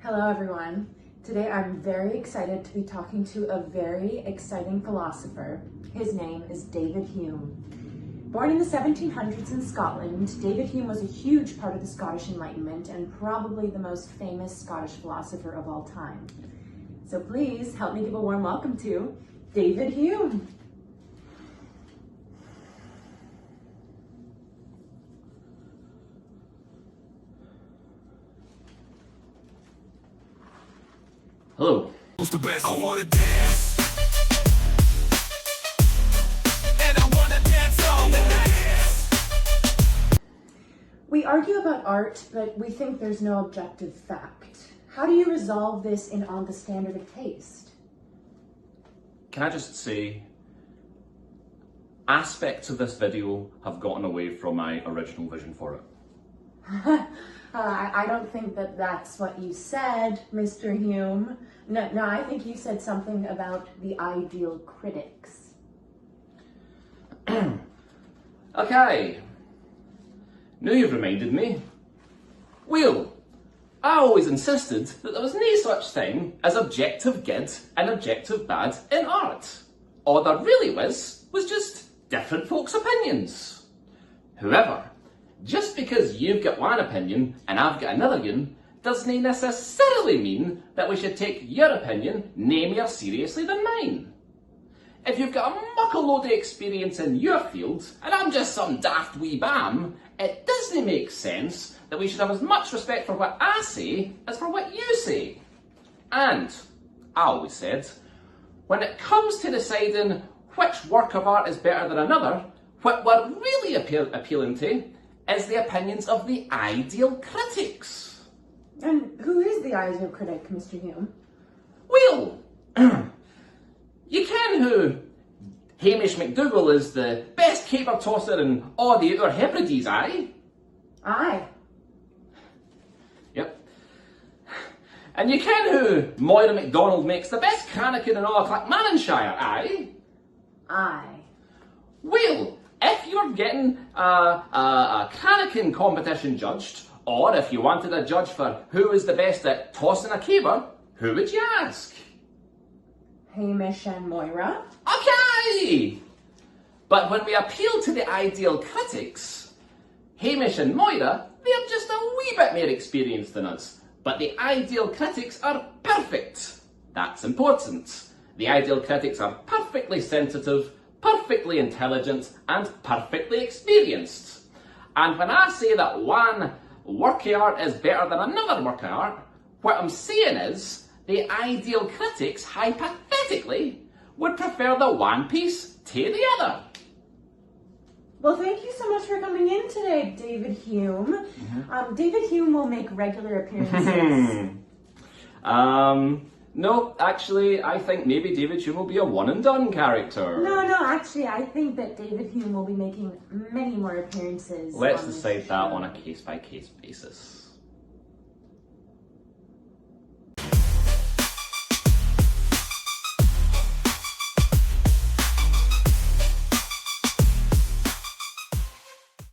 Hello everyone. Today I'm very excited to be talking to a very exciting philosopher. His name is David Hume. Born in the 1700s in Scotland, David Hume was a huge part of the Scottish Enlightenment and probably the most famous Scottish philosopher of all time. So please help me give a warm welcome to David Hume. Hello. The best. I wanna dance, and I wanna dance all night. We argue about art, but we think there's no objective fact. How do you resolve this on the standard of taste? Can I just say, aspects of this video have gotten away from my original vision for it. I don't think that that's what you said, Mr. Hume. No, I think you said something about the ideal critics. Okay. Now you've reminded me. Well, I always insisted that there was no such thing as objective good and objective bad in art. All there really was just different folks' opinions. However, just because you've got one opinion and I've got another one doesn't necessarily mean that we should take your opinion no more seriously than mine. If you've got a muckle load of experience in your field and I'm just some daft wee bam, it doesn't make sense that we should have as much respect for what I say as for what you say. And I always said, when it comes to deciding which work of art is better than another, what we're really appealing to is the opinions of the ideal critics. And who is the ideal critic, Mr. Hume? Well, you ken who Hamish MacDougall is the best caper tosser in all the Outer Hebrides, aye? Aye. Yep. And you ken who Moira MacDonald makes the best cannikin in all of Clackmannanshire, aye? Aye. Well, if you're getting a cannikin competition judged, or if you wanted a judge for who is the best at tossing a caber, who would you ask? Hamish and Moira. Okay! But when we appeal to the ideal critics, Hamish and Moira, they're just a wee bit more experienced than us. But the ideal critics are perfect. That's important. The ideal critics are perfectly sensitive, perfectly intelligent, and perfectly experienced. And when I say that one work of art is better than another work of art, what I'm saying is the ideal critics, hypothetically, would prefer the one piece to the other. Well, thank you so much for coming in today, David Hume. David Hume will make regular appearances. No, actually, I think maybe David Hume will be a one-and-done character. No, actually, I think that David Hume will be making many more appearances. Let's on this decide that show. on a case-by-case basis.